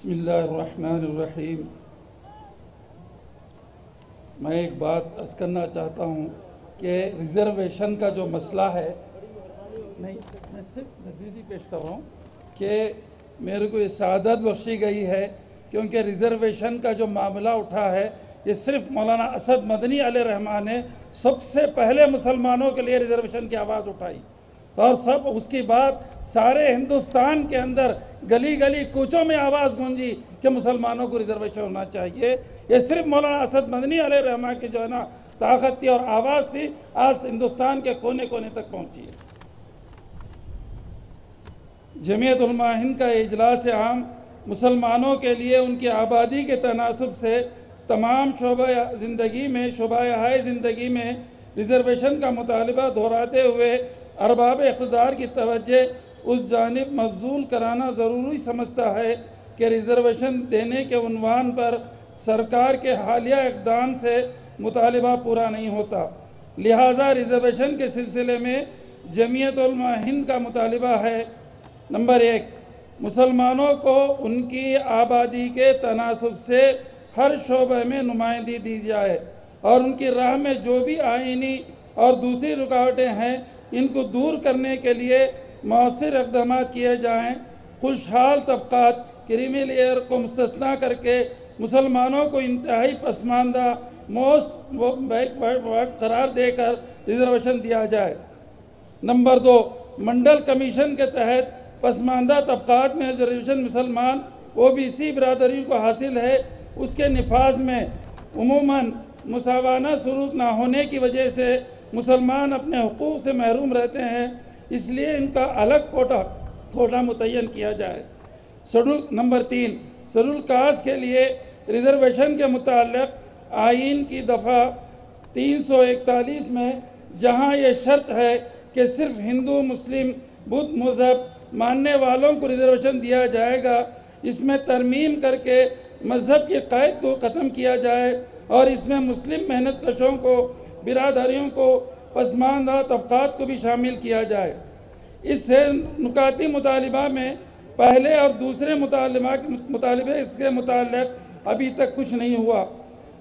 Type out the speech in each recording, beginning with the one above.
بسم اللہ الرحمن الرحیم۔ میں ایک بات عرض کرنا چاہتا ہوں کہ ریزرویشن کا جو مسئلہ ہے، نہیں میں صرف نزیدی پیش کر رہا ہوں کہ میرے کو یہ سعادت بخشی گئی ہے کیونکہ ریزرویشن کا جو معاملہ اٹھا ہے یہ صرف مولانا اسد مدنی علیہ رحمٰن نے سب سے پہلے مسلمانوں کے لیے ریزرویشن کی آواز اٹھائی، اور سب اس کی بات سارے ہندوستان کے اندر گلی گلی کوچوں میں آواز گونجی کہ مسلمانوں کو ریزرویشن ہونا چاہیے۔ یہ صرف مولانا اسد مدنی علیہ رحمٰن کی جو ہے نا طاقت تھی اور آواز تھی، آج ہندوستان کے کونے کونے تک پہنچی ہے۔ جمعیت علماء ہند کا اجلاس عام مسلمانوں کے لیے ان کی آبادی کے تناسب سے تمام شعبۂ زندگی میں ریزرویشن کا مطالبہ دہراتے ہوئے ارباب اقتدار کی توجہ اس جانب مبذول کرانا ضروری سمجھتا ہے کہ ریزرویشن دینے کے عنوان پر سرکار کے حالیہ اقدام سے مطالبہ پورا نہیں ہوتا، لہذا ریزرویشن کے سلسلے میں جمعیت علماء ہند کا مطالبہ ہے: نمبر 1، مسلمانوں کو ان کی آبادی کے تناسب سے ہر شعبے میں نمائندگی دی جائے اور ان کی راہ میں جو بھی آئینی اور دوسری رکاوٹیں ہیں ان کو دور کرنے کے لیے مؤثر اقدامات کیے جائیں۔ خوشحال طبقات کریمی لیئر کو مستثنیٰ کر کے مسلمانوں کو انتہائی پسماندہ موسٹ بیکورڈ قرار دے کر ریزرویشن دیا جائے۔ نمبر 2، منڈل کمیشن کے تحت پسماندہ طبقات میں ریزرویشن مسلمان OBC برادری کو حاصل ہے، اس کے نفاذ میں عموماً مساوانہ سلوک نہ ہونے کی وجہ سے مسلمان اپنے حقوق سے محروم رہتے ہیں، اس لیے ان کا الگ کوٹا متعین کیا جائے۔ نمبر 3، شیڈول کاسٹ کے لیے ریزرویشن کے متعلق آئین کی دفعہ 341 میں جہاں یہ شرط ہے کہ صرف ہندو، مسلم، بدھ مذہب ماننے والوں کو ریزرویشن دیا جائے گا، اس میں ترمیم کر کے مذہب کی قید کو ختم کیا جائے اور اس میں مسلم محنت کشوں کو، برادریوں کو، پسماندہ طبقات کو بھی شامل کیا جائے۔ اس سے نکاتی مطالبہ میں پہلے اور دوسرے مطالبے اس کے متعلق ابھی تک کچھ نہیں ہوا،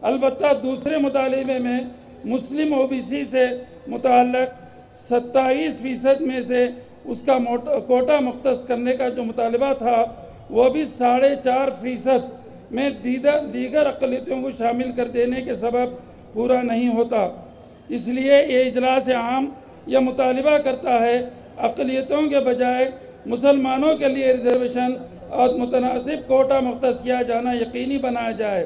البتہ دوسرے مطالبے میں مسلم OBC سے متعلق 27% میں سے اس کا کوٹا مختص کرنے کا جو مطالبہ تھا وہ بھی 4.5% میں دیگر اقلیتوں کو شامل کر دینے کے سبب پورا نہیں ہوتا۔ اس لیے یہ اجلاس عام یہ مطالبہ کرتا ہے اقلیتوں کے بجائے مسلمانوں کے لیے ریزرویشن اور متناسب کوٹا مختص کیا جانا یقینی بنایا جائے۔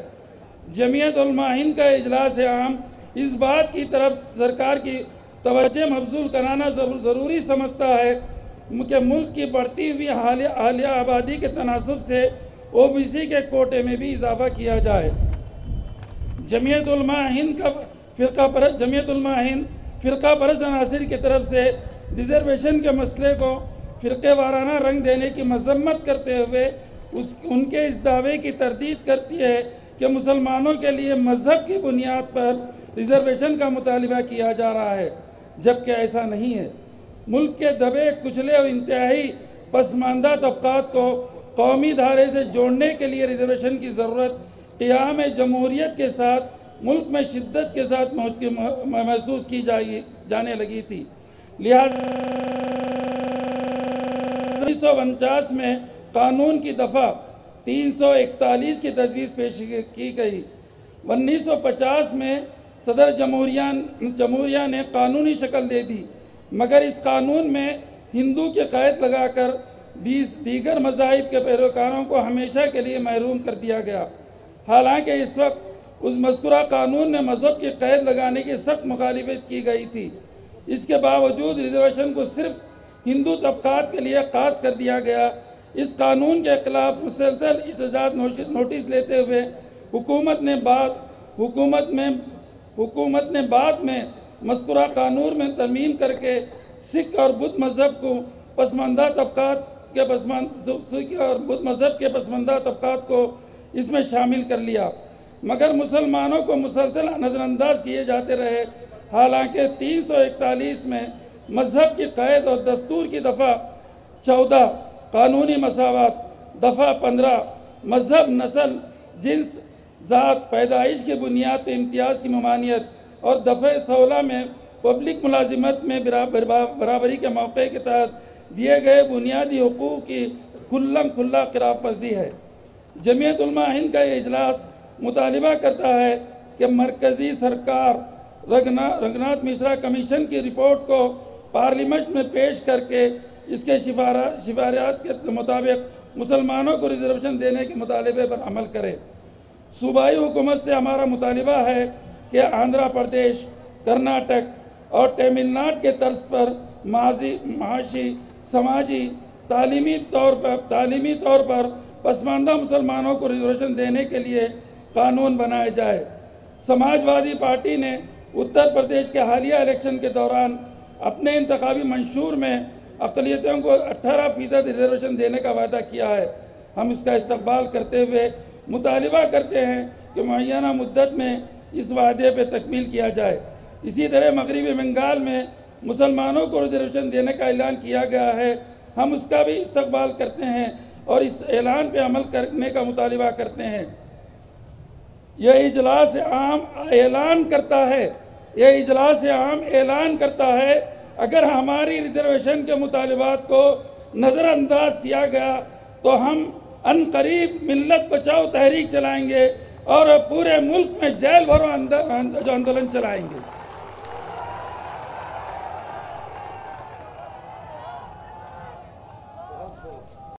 جمعیت علماء ہند کا اجلاس عام اس بات کی طرف سرکار کی توجہ مبذول کرانا ضروری سمجھتا ہے کہ ملک کی بڑھتی ہوئی حالیہ آبادی کے تناسب سے OBC کے کوٹے میں بھی اضافہ کیا جائے۔ جمعیت علماء ہند فرقہ پرست عناصر کی طرف سے ریزرویشن کے مسئلے کو فرقے وارانہ رنگ دینے کی مذمت کرتے ہوئے ان کے اس دعوے کی تردید کرتی ہے کہ مسلمانوں کے لیے مذہب کی بنیاد پر ریزرویشن کا مطالبہ کیا جا رہا ہے، جبکہ ایسا نہیں ہے۔ ملک کے دبے کچلے اور انتہائی پسماندہ طبقات کو قومی دھارے سے جوڑنے کے لیے ریزرویشن کی ضرورت قیام جمہوریت کے ساتھ ملک میں شدت کے ساتھ محسوس کی جانے لگی تھی، لہذا 1949 میں قانون کی دفعہ 341 کی تجویز پیش کی گئی۔ 1950 میں صدر جمہوریہ نے قانونی شکل دے دی، مگر اس قانون میں ہندو کی قید لگا کر دیگر مذاہب کے پیروکاروں کو ہمیشہ کے لیے محروم کر دیا گیا۔ حالانکہ اس وقت اس مذکورہ قانون میں مذہب کی قید لگانے کی سخت مخالفت کی گئی تھی، اس کے باوجود ریزرویشن کو صرف ہندو طبقات کے لیے خاص کر دیا گیا۔ اس قانون کے خلاف مسلسل احتجاج نوٹس لیتے ہوئے حکومت نے بعد میں مذکورہ قانون میں ترمیم کر کے سکھ اور بدھ مذہب کو پسماندہ طبقات کو اس میں شامل کر لیا، مگر مسلمانوں کو مسلسل نظر انداز کیے جاتے رہے۔ حالانکہ 341 میں مذہب کی قید اور دستور کی دفعہ 14 قانونی مساوات، دفعہ 15 مذہب، نسل، جنس، ذات، پیدائش کی بنیاد پہ امتیاز کی ممانعت اور دفعہ 16 میں پبلک ملازمت میں برابری کے موقع کے تحت دیے گئے بنیادی حقوق کی کھلم کھلا خلاف ورزی ہے۔ جمعیت علماء ہند کا یہ اجلاس مطالبہ کرتا ہے کہ مرکزی سرکار رگھناتھ مشرا کمیشن کی رپورٹ کو پارلیمنٹ میں پیش کر کے اس کے شفاریات کے مطابق مسلمانوں کو ریزرویشن دینے کے مطالبے پر عمل کرے۔ صوبائی حکومت سے ہمارا مطالبہ ہے کہ آندھرا پردیش، کرناٹک اور تمل ناڈو کے طرز پر معاشی، سماجی، تعلیمی طور پر پسماندہ مسلمانوں کو ریزرویشن دینے کے لیے قانون بنائے جائے۔ سماج وادی پارٹی نے اتر پردیش کے حالیہ الیکشن کے دوران اپنے انتخابی منشور میں اقلیتوں کو 18% ریزرویشن دینے کا وعدہ کیا ہے۔ ہم اس کا استقبال کرتے ہوئے مطالبہ کرتے ہیں کہ معینہ مدت میں اس وعدے پہ تکمیل کیا جائے۔ اسی طرح مغربی بنگال میں مسلمانوں کو ریزرویشن دینے کا اعلان کیا گیا ہے، ہم اس کا بھی استقبال کرتے ہیں اور اس اعلان پہ عمل کرنے کا مطالبہ کرتے ہیں۔ یہ اجلاس عام اعلان کرتا ہے اگر ہماری ریزرویشن کے مطالبات کو نظر انداز کیا گیا تو ہم عنقریب ملت بچاؤ تحریک چلائیں گے اور پورے ملک میں جیل بھرو آندولن چلائیں گے۔